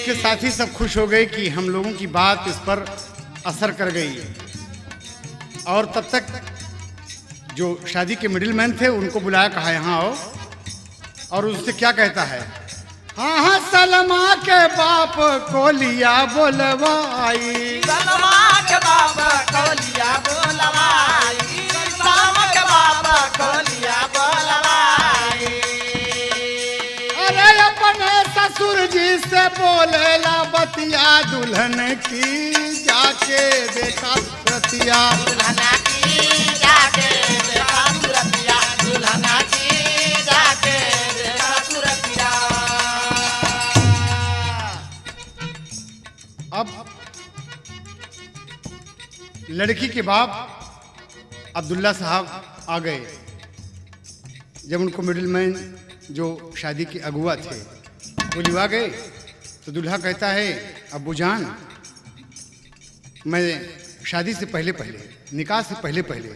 उसके साथी सब खुश हो गए कि हम लोगों की बात इस पर असर कर गई। और तब तक जो शादी के मिडिल मैन थे उनको बुलाया, कहा यहाँ आओ, और उससे क्या कहता है, हाँ हाँ सलमा के बाप को लिया बोलवाई, सलमा के बाप को लिया बोलवाई, सलमा के बाप को लिया बोलवाई। अरे अपने ससुर जी से बोलेला बतिया दुल्हन की जाके देखा रतिया, दुल्हना की जाके देखा सुरतिया, दुल्हना की जाके देखा सुरतिया। अब लड़की के बाप अब्दुल्ला साहब आ गए। जब उनको मिडिलमैन जो शादी के अगुआ थे वो लिवा गए तो दूल्हा कहता है, अब्बू जान, मैं शादी से पहले पहले, निकाह से पहले पहले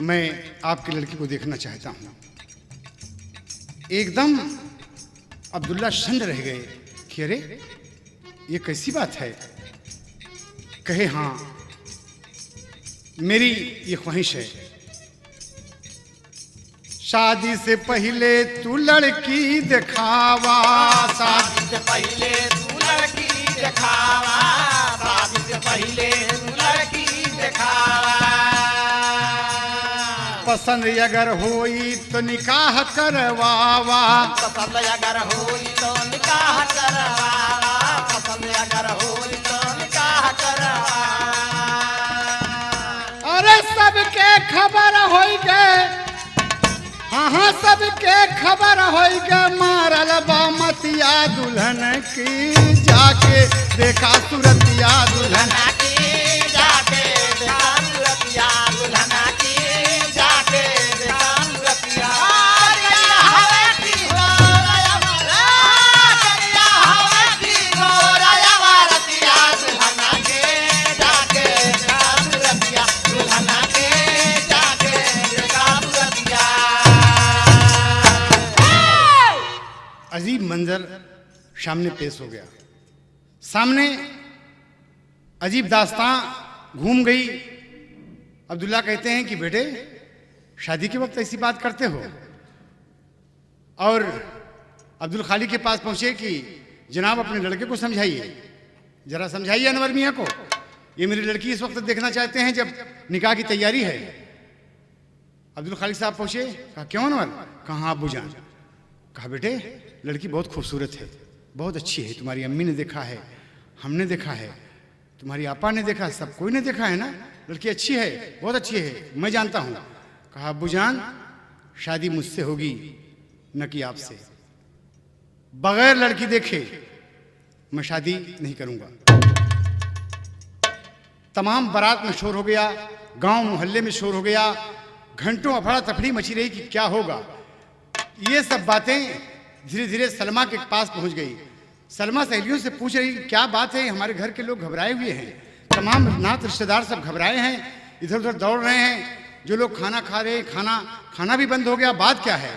मैं आपकी लड़की को देखना चाहता हूँ। एकदम अब्दुल्ला शंड रह गए कि अरे ये कैसी बात है। कहे, हाँ मेरी ये ख्वाहिश है, शादी से पहले तू लड़की दिखावा, शादी से पहले तू लड़की दिखावा, शादी से पहले तू लड़की दिखावा। पसंद अगर होई तो निकाह करवावा, पसंद अगर होई तो निकाह करवावा, पसंद अगर होई तो निकाह करवावा। अरे सबके खबर होई गए, हाँ हाँ सबके खबर होई गए, मारल बामतिया दुल्हन की जाके देखा सुरतिया, दुल्हन की जाके देखा सुरतिया, दुल्हना की जाके देखा सुरतिया। करिया हवे की गोरया वाला, करिया हवे की गोरया वारतिया, दुल्हना के जाके देखा सुरतिया, दुल्हना के जाके देखा सुरतिया। अजीब मंजर सामने पेश हो गया। सामने अजीब दास्तां घूम गई। अब्दुल्ला कहते हैं कि बेटे शादी के वक्त ऐसी बात करते हो। और अब्दुल खालिक के पास पहुंचे कि जनाब अपने लड़के को समझाइए, जरा समझाइए अनवर मियाँ को, ये मेरी लड़की इस वक्त देखना चाहते हैं जब निकाह की तैयारी है। अब्दुल खालिक साहब पहुंचे, कहा क्यों अनवर? कहाँ अब्बू जान? कहा बेटे लड़की बहुत खूबसूरत है, बहुत अच्छी है, तुम्हारी अम्मी ने देखा है, हमने देखा है, तुम्हारी आपा ने देखा, सब कोई ने देखा है ना, लड़की अच्छी है, बहुत अच्छी है, मैं जानता हूँ। कहा अब्बू जान शादी मुझसे होगी न कि आपसे, बगैर लड़की देखे मैं शादी नहीं करूँगा। तमाम बारात में शोर हो गया, गांव मोहल्ले में शोर हो गया, घंटों अफड़ा तफड़ी मची रही कि क्या होगा। ये सब बातें धीरे धीरे सलमा के पास पहुंच गई। सलमा सहेलियों से पूछ रही क्या बात है, हमारे घर के लोग घबराए हुए हैं, तमाम नात रिश्तेदार सब घबराए हैं, इधर उधर दौड़ रहे हैं, जो लोग खाना खा रहे हैं खाना भी बंद हो गया, बात क्या है।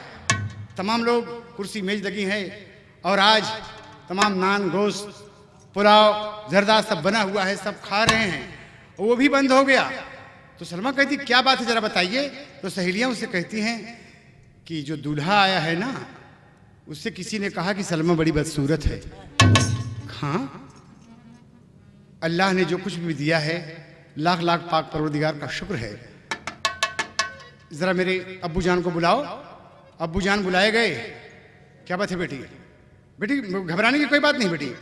तमाम लोग, कुर्सी मेज लगी है और आज तमाम नान गोश्त पुलाव जर्दा सब बना हुआ है, सब खा रहे हैं, वो भी बंद हो गया। तो सलमा कहती क्या बात है जरा बताइए। तो सहेलियां उससे कहती हैं कि जो दूल्हा आया है ना, उससे किसी ने कहा कि सलमा बड़ी बदसूरत है। हाँ अल्लाह ने जो कुछ भी दिया है लाख लाख पाक परवरदिगार का शुक्र है। जरा मेरे अब्बू जान को बुलाओ। अब्बू जान बुलाए गए। क्या बात है बेटी? बेटी घबराने की कोई बात नहीं बेटी।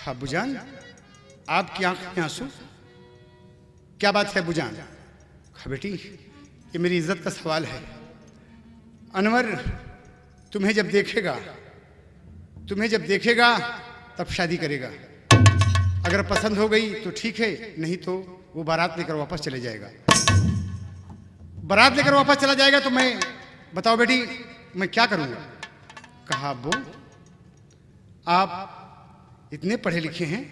अब्बू जान आपकी आंख में आंसू, क्या बात है अब्बू जान? कहा बेटी ये मेरी इज्जत का सवाल है, अनवर तुम्हें जब देखेगा तब शादी करेगा, अगर पसंद हो गई तो ठीक है, नहीं तो वो बारात लेकर वापस चले जाएगा। बारात लेकर वापस चला जाएगा तो मैं, बताओ बेटी मैं क्या करूंगा? कहा अब्बू आप इतने पढ़े लिखे हैं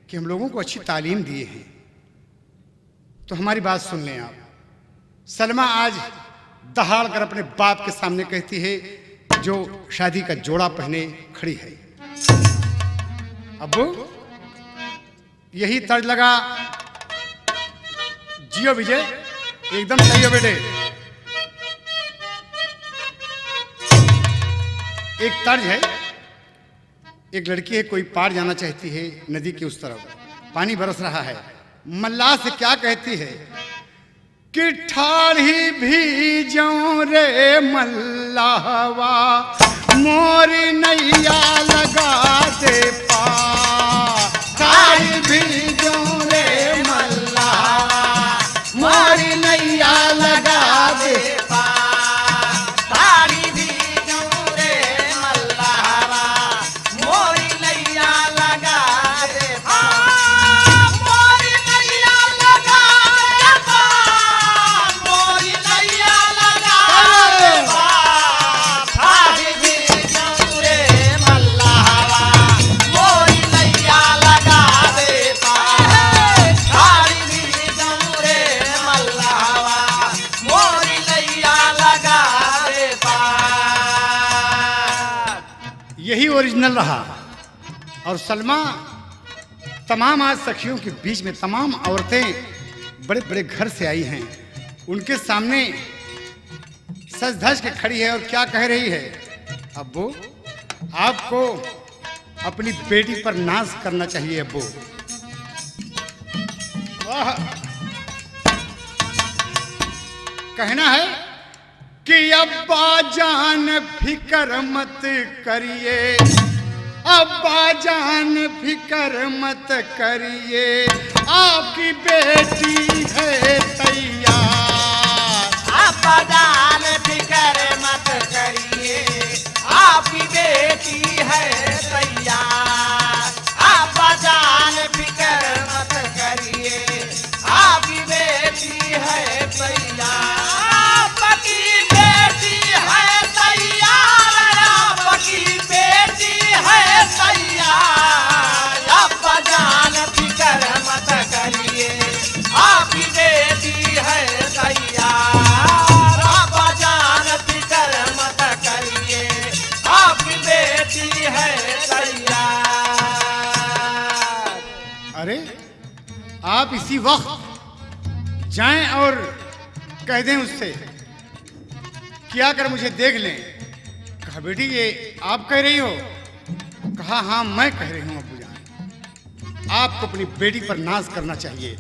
कि हम लोगों को अच्छी तालीम दिए हैं, तो हमारी बात सुन लें आप। सलमा आज दहाड़ कर अपने बाप के सामने कहती है, जो शादी का जोड़ा पहने खड़ी है, अब्बू यही तर्ज लगा। जियो विजय, एकदम सही हो बेटे। एक तर्ज है, एक लड़की है, कोई पार जाना चाहती है नदी के उस तरफ, पानी बरस रहा है। मल्लाह से क्या कहती है कि ठाढ़ी भी जाऊं रे मल्लाहवा, मोरी नैया लगा दे पार। ठाढ़ी भी जाऊं रे मल्लाहवा, मोरी नैया लगा दे पार। ठाढ़ी भी जाऊं रे मल्लाहवा, मोरी नैया लगा दे पार। मोरी नैया लगा दे पार, मोरी नैया लगा दे पार। ठाढ़ी भी जाऊं रे मल्लाहवा, मोरी नैया लगा दे पार। ठाढ़ी भी जाऊं रे मल्लाहवा, मोरी नैया लगा दे पार। यही ओरिजिनल रहा। और सलमा तमाम आज सखियों के बीच में, तमाम औरतें बड़े बड़े घर से आई हैं, उनके सामने सज धज के खड़ी है और क्या कह रही है, अब्बू आपको अपनी बेटी पर नाज करना चाहिए। अब्बू वाह, कहना है कि अब्बा जान फिक्र मत करिए, अब्बा जान फिक्र मत करिए, आपकी बेटी है तैयार। अब्बा जान फिक्र मत करिए, आपकी बेटी है तैयार। अब्बा जान फिक्र मत करिए, आपकी बेटी है तैयार। आपकी बेटी है तैयार, आपकी बेटी है तैयार। अब्बा जान फिक्र मत करिए, आपकी बेटी है तैयार। अब्बा जान फिक्र मत करिए, आपकी बेटी है तैयार। अरे आप इसी वक्त जाएं और कह दें उससे कि आकर मुझे देख लें। कहा बेटी ये आप कह रही हो? कहा हाँ मैं कह रही हूँ अब्बू जान, आपको अपनी बेटी पर नाज करना चाहिए।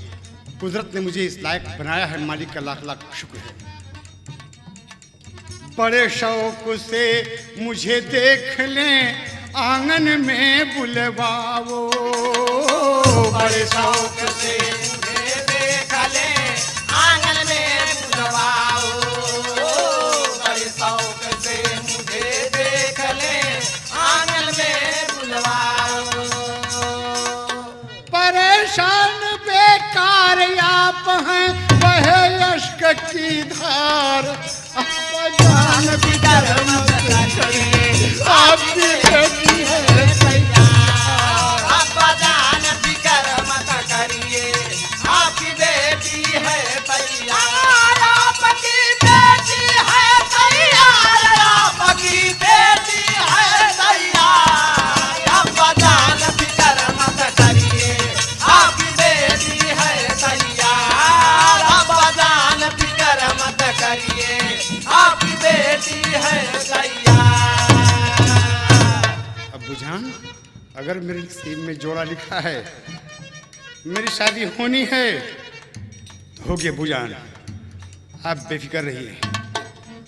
कुदरत ने मुझे इस लायक बनाया है, मालिक का लाख लाख शुक्र है। बड़े शौक से मुझे देख लें आंगन में बुलवाओ, बड़े शौक से मुझे देख ले आंगन में बुलवाओ। बड़े शौक से मुझे देख ले आंगन में बुलवाओ। परेशान बेकार आप हैं वह अश्क की धार। अब्बा जान फिक्र मत करिए, आपकी बेटी है तैयार। अब्बा जान फिक्र मत करिए, आपकी बेटी है तैयार। आपकी बेटी है तैयार, आपकी बेटी है तैयार। अब्बा जान फिक्र मत करिए, आपकी बेटी है तैयार। अब्बा जान फिक्र मत करिए, आपकी बेटी है तैयार। अब्बू जान अगर मेरे नसीब में जोड़ा लिखा है, मेरी शादी होनी है तो होगी। अब्बू जान आप बेफिक्र रहिए,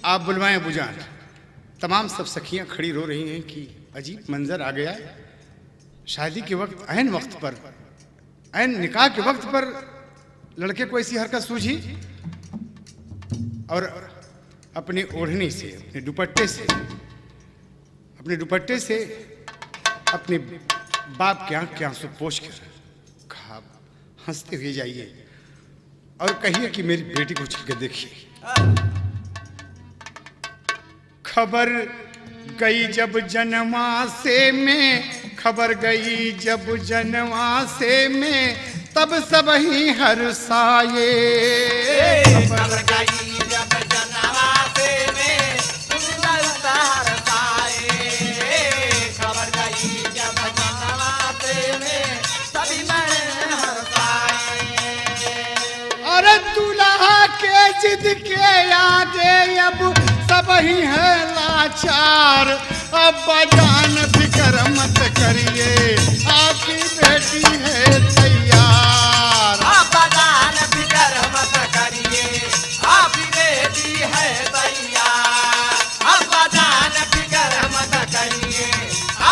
आप बुलवाएं अब्बू जान। तमाम सब सखियां खड़ी रो रही हैं कि अजीब मंजर आ गया। शादी के वक्त, ऐन वक्त पर, ऐन निकाह के वक्त पर लड़के को ऐसी हरकत सूझी और अपनी ओढ़नी से, अपने दुपट्टे से अपने बाप के आंख के आंसू पोंछ कर कहा, हंसते हुए जाइए और कहिए कि मेरी बेटी को चल के देखिए। खबर गई जब जन्मा से में, खबर गई जब जन्मा से में, तब सब ही हर्षाए। खबर गई जब जनवासे में, सुंदर हर्षाए। खबर गई जब जनवासे जिद के आगे अब सब ही है लाचार। अब्बा जान फिक्र मत करिए आपकी बेटी है तैयार। अब्बा जान फिक्र मत करिए आपकी बेटी है तैयार। अब्बा जान फिक्र मत करिए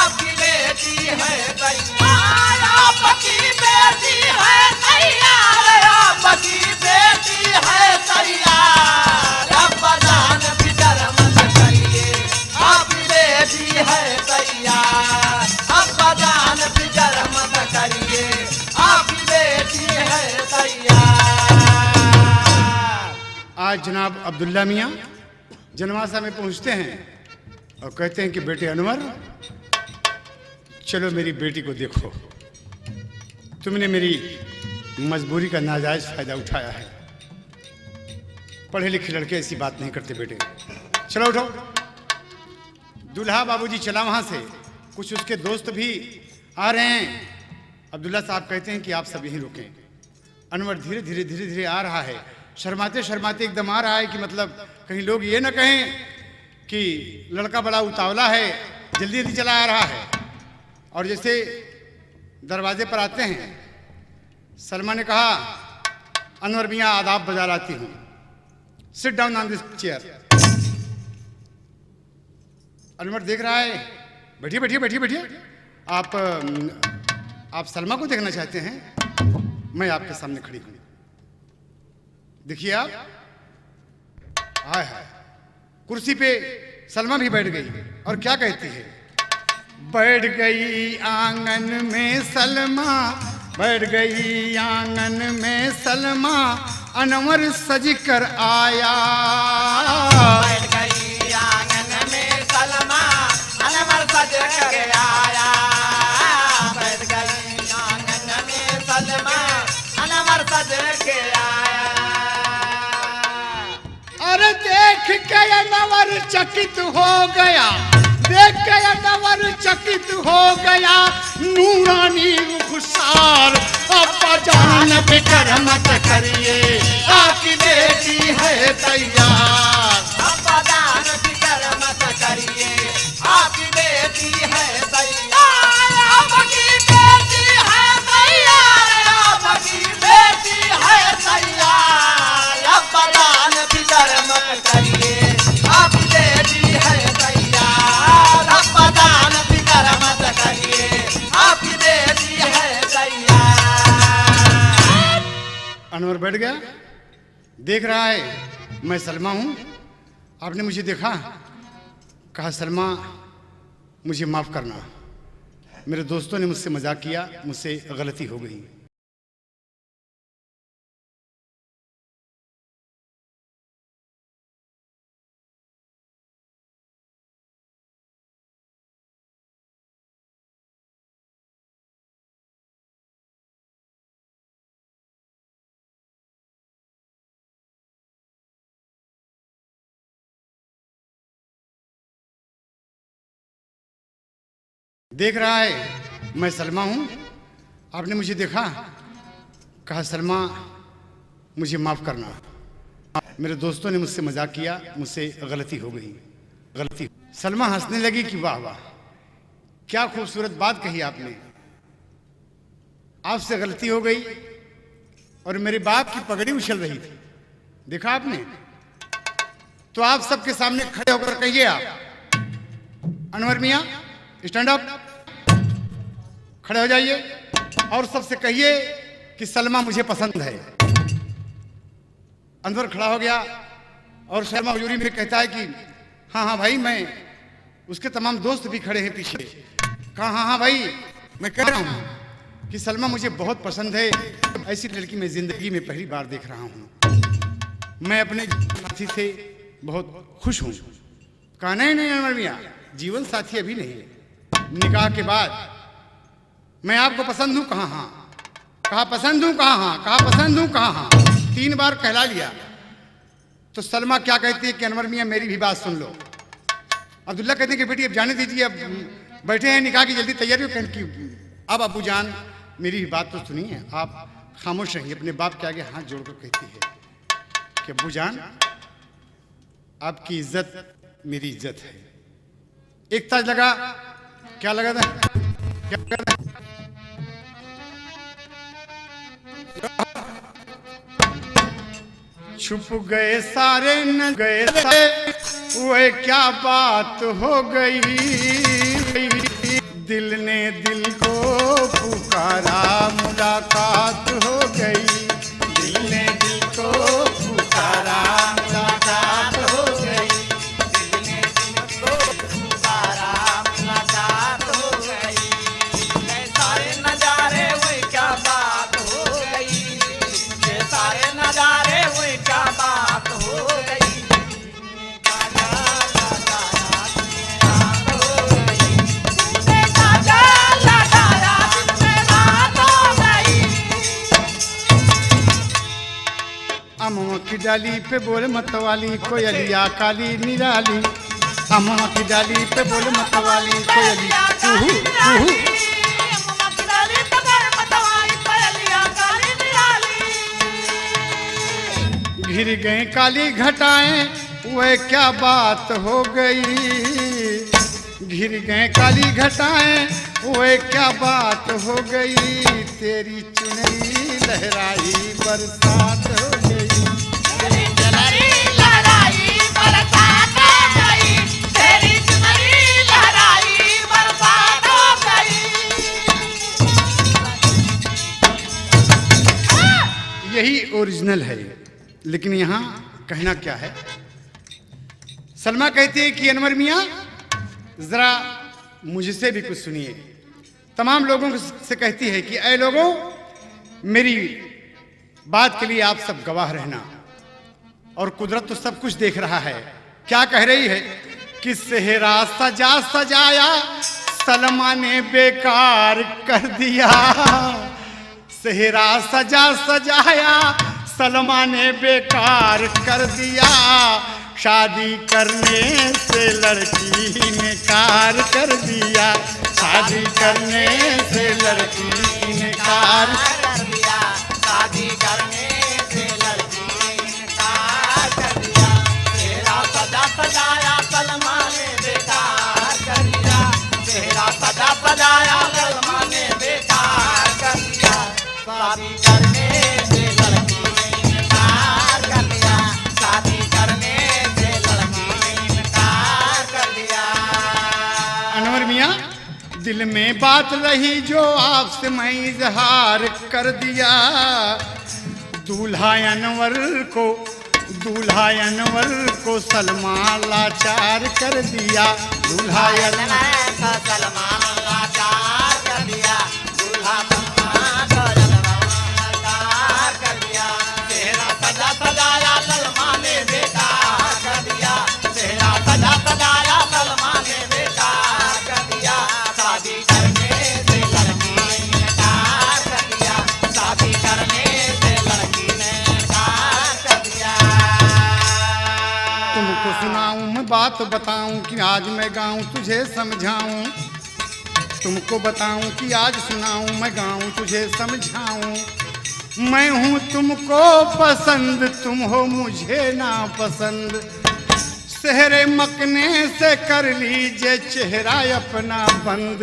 आपकी बेटी है तैयार। आपकी बेटी है तैयार। आपकी बेटी है तैयार। अब्बा जान फिक्र मत करिए आपकी बेटी है तैयार। अब्बा जान फिक्र मत करिए आपकी बेटी है तैयार। आज जनाब अब्दुल्ला मियाँ जनवासा में पहुंचते हैं और कहते हैं कि बेटे अनवर, चलो मेरी बेटी को देखो। तुमने मेरी मजबूरी का नाजायज फायदा उठाया है। पढ़े लिखे लड़के ऐसी बात नहीं करते बेटे। चलो उठो। दूल्हा बाबूजी चला वहां से। कुछ उसके दोस्त भी आ रहे हैं। अब्दुल्ला साहब कहते हैं कि आप सब यहीं रुकें। अनवर धीरे धीरे आ रहा है। शर्माते शर्माते एकदम आ रहा है कि मतलब कहीं लोग ये ना कहें कि लड़का बड़ा उतावला है, जल्दी जल्दी चला आ रहा है। और जैसे दरवाजे पर आते हैं, सलमा ने कहा, अनवर मियाँ आदाब बजा लाती हूँ, sit down on this chair. Anwar देख रहा है, बैठिए बैठिए बैठिए बैठिए। आप सलमा को देखना चाहते हैं? मैं आपके सामने खड़ी हूँ। देखिए आप। हाय हाय। कुर्सी पे सलमा भी बैठ गई और क्या कहती है? बैठ गई आंगन में सलमा, बैठ गई आंगन में सलमा, अनवर सज कर आया। बैठ गई आंगन में सलमा, अनवर सज कर आया। बैठ गई आंगन में सलमा, अनवर सज के आया। अरे देख के अनवर चकित हो गया, देख के अनवर चकित हो गया, नूरानी खुशार। अब्बा जान फिक्र मत करिए आपकी बेटी है तैयार। अब्बा जान फिक्र मत करिए आपकी बेटी है तैयार। आपकी बेटी है तैयार। आपकी बेटी है तैयार। अब्बा जान फिक्र मत करिए आपकी बेटी है तैयार। अब्बा जान फिक्र मत करिए आपकी बेटी है तैयार। अनवर बैठ गया, देख रहा है मैं सलमा हूं। आपने मुझे देखा, कहा सलमा मुझे माफ करना, मेरे दोस्तों ने मुझसे मजाक किया, मुझसे गलती हो गई। देख रहा है मैं सलमा हूं। आपने मुझे देखा, कहा सलमा मुझे माफ करना, मेरे दोस्तों ने मुझसे मजाक किया, मुझसे गलती हो गई। गलती। सलमा हंसने लगी कि वाह वाह, क्या खूबसूरत बात कही आपने। आपसे गलती हो गई और मेरे बाप की पगड़ी उछल रही थी, देखा आपने। तो आप सबके सामने खड़े होकर कहिए, आप अनवर मियाँ स्टैंड अप, खड़े हो जाइए और सबसे कहिए कि सलमा मुझे पसंद है। अनवर खड़ा हो गया और शर्मा हजूरी में कहता है कि हाँ हाँ भाई, मैं, उसके तमाम दोस्त भी खड़े हैं पीछे। कहा हाँ हाँ भाई, मैं कह रहा हूँ कि सलमा मुझे बहुत पसंद है। ऐसी लड़की मैं जिंदगी में पहली बार देख रहा हूँ। मैं अपने साथी से बहुत खुश हूँ। कहा नहीं नहीं अनवर मियाँ, जीवन साथी अभी नहीं, निकाह के बाद। मैं आपको पसंद हूँ? कहा हाँ। कहा पसंद हूँ? कहा हाँ। कहा पसंद हूँ? कहा हाँ। 3 बार कहला लिया। तो सलमा क्या कहती है कि अनवर मियाँ मेरी भी बात सुन लो। अब्दुल्ला कहते हैं कि बेटी अब जाने दीजिए, अब बैठे हैं निकाह की जल्दी तैयारी हो की। अब अबू जान मेरी भी बात तो सुनिए, आप खामोश रहिए। अपने बाप के आगे हाथ जोड़कर कहती है कि अब्बू जान, आपकी इज्जत मेरी इज्जत है। एक ताज लगा, क्या लगा था, क्या लगा था? छुप गए सारे न गए सारे, वो क्या बात हो गई, दिल ने दिल को पुकारा, मुलाकात हो गई, दिल ने दिल को पुकारा, मुलाकात हो गई, दिल ने दिल को पुकारा, मुलाकात हो गई। ये सारे नजारे हुए क्या बात हो गई, ये सारे नजारे हुए क्या बात हो गई। अम्मा की डाली पे बोल मतवाली कोयलिया काली निराली, अम्मा की डाली पे बोल मतवाली कोयलिया कुहू कुहू। घिर गए काली घटाएं, वह क्या बात हो गई, घिर गए काली घटाएं, वह क्या बात हो गई, तेरी चुनरी लहराई बरसात हो गई, तेरी चुनरी लहराई बरसात हो गई, तेरी चुनरी लहराई बरसात हो गई। यही ओरिजिनल है। लेकिन यहाँ कहना क्या है, सलमा कहती है कि अनवर मियाँ जरा मुझसे भी कुछ सुनिए। तमाम लोगों से कहती है कि ऐ लोगों, मेरी बात के लिए आप सब गवाह रहना, और कुदरत तो सब कुछ देख रहा है। क्या कह रही है कि सेहरा सजा सजाया सलमा ने बेकार कर दिया, सेहरा सजा सजाया सलमा ने बेकार कर दिया, शादी करने से लड़की ने कार कर दिया, शादी करने से लड़की ने कार कर दिया, शादी करने से लड़की ने कार कर दिया, तेरा सजा सजाया सलमा ने बेकार कर दिया, तेरा सजा सजाया सलमा ने बेकार कर दिया, शादी करने से लड़की ने इनकार कर दिया, शादी करने से लड़की ने इनकार कर दिया। अनवर मियाँ, दिल में बात रही जो आपसे मैं इजहार कर दिया, दूल्हा अनवर को सलमा लाचार कर दिया, दूल्हा अनवर सलमान लाचार कर दिया, दूल्हा सलमान को लाचार कर दिया, तेरा सजा सजाया सलमा ने बेकार कर दिया, तेरा सजा सजाया सलमा ने बेकार कर दिया, शादी करने से लड़की ने इनकार कर दिया, शादी करने से लड़की ने इनकार कर दिया। तुमको सुनाऊं मैं बात बताऊं कि आज मैं गाऊं तुझे समझाऊं, तुमको बताऊं कि आज सुनाऊं मैं गाऊं तुझे समझाऊं, मैं हूं तुमको पसंद तुम हो मुझे ना पसंद, सेहरे मकने से कर लीजिए चेहरा अपना बंद,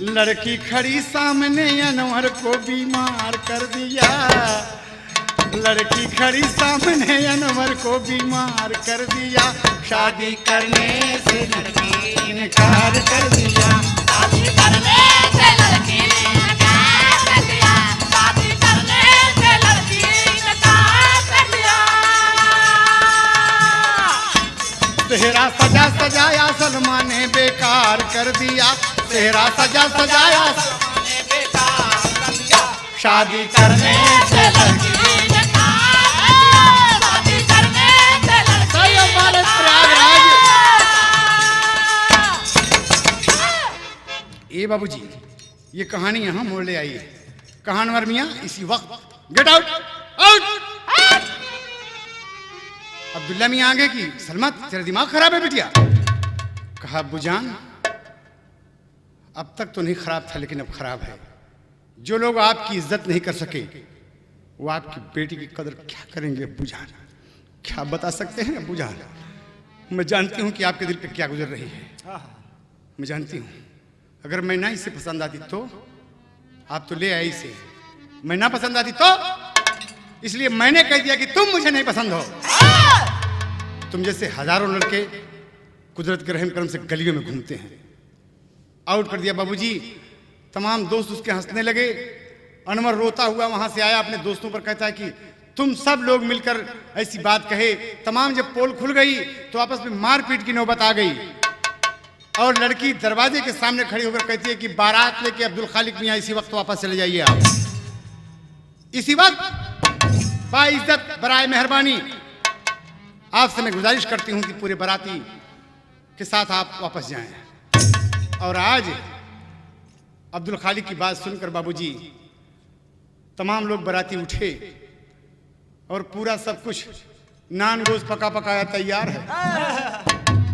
लड़की खड़ी सामने अनवर को बीमार कर दिया, लड़की खड़ी सामने अनवर को बीमार कर दिया, शादी करने से लड़की इनकार कर दिया, शादी करने से लड़की ने इनकार कर दिया, शादी करने से लड़की इनकार कर दिया। सेहरा सजा सजाया सलमा ने बेकार कर दिया, सेहरा सजा सजाया सलमा ने बेकार कर दिया, शादी करने से लड़की शादी करने से लड़की ए बाबूजी, ये कहानी यहाँ मोड़ ले आई है। कहा अनवर मियाँ इसी वक्त गेट आउट आउट। अब्दुल्ला मियाँ आगे की सलमा तेरा दिमाग खराब है बिटिया। कहा अब्बू जान अब तक तो नहीं खराब था लेकिन अब खराब है। जो लोग आपकी इज्जत नहीं कर सके वो आपकी बेटी की कदर क्या करेंगे अब्बू जान? क्या बता सकते हैं अब्बू जान? मैं जानती हूँ कि आपके दिल पे क्या गुजर रही है, मैं जानती हूँ। अगर मैं ना इसे पसंद आती तो आप तो ले आई इसे, मैं ना पसंद आती तो इसलिए मैंने कह दिया कि तुम मुझे नहीं पसंद हो। तुम जैसे हजारों लड़के कुदरत के रहम करम से गलियों में घूमते हैं। आउट कर दिया बाबूजी। तमाम दोस्त उसके हंसने लगे। अनवर रोता हुआ वहां से आया, अपने दोस्तों पर कहता है कि तुम सब लोग मिलकर ऐसी बात कहे। तमाम जब पोल खुल गई तो आपस में मारपीट की नौबत आ गई और लड़की दरवाजे के सामने खड़ी होकर कहती है कि बारात लेके अब्दुल खालिक मियां इसी वक्त वापस चले जाइए आप। इसी वक्त बाइज्जत बराए मेहरबानी आपसे मैं गुजारिश करती हूं कि पूरे बाराती के साथ आप वापस जाएं। और आज अब्दुल खालिक की बात सुनकर बाबूजी तमाम लोग बाराती उठे और पूरा सब कुछ नान गोश्त पका पकाया तैयार है,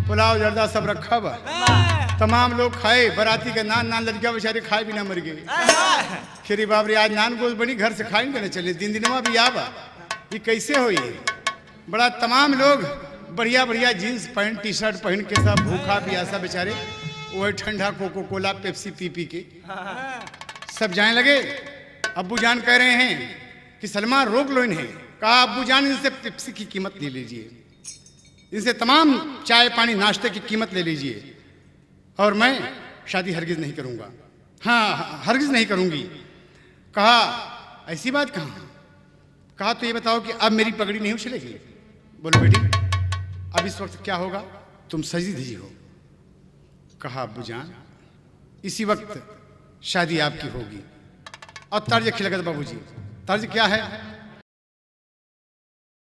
पुलाव जर्दा सब रखा हुआ। तमाम लोग खाए, बाराती का नान लड़कियां बेचारे खाए भी ना मर गए। खिरी बाबरी आज नान गोश्त बनी, घर से खाएंगे ना चले, दिन दिनवा भी आवा, ये कैसे हो? ये बड़ा तमाम लोग बढ़िया बढ़िया जीन्स पैंट टी शर्ट पहन के सब भूखा प्यासा बेचारे वही ठंडा कोको कोला पेप्सी पी पी के सब जाने लगे। अब्बू जान कह रहे हैं कि सलमा रोक लो इन्हें। कहा अब्बू जान इनसे पेप्सी की कीमत ले लीजिए, इनसे तमाम चाय पानी नाश्ते की कीमत ले लीजिए, और मैं शादी हरगिज नहीं करूंगा। हाँ हरगिज नहीं करूंगी। कहा ऐसी बात कहाँ? कहा तो ये बताओ कि अब मेरी पगड़ी नहीं उछलेगी? बोलो बेटी अब इस वक्त क्या होगा, तुम सजी धजी हो। कहा अब्बू जान इसी वक्त शादी आपकी होगी। और तर्ज खिलगत बाबूजी, तर्ज क्या है?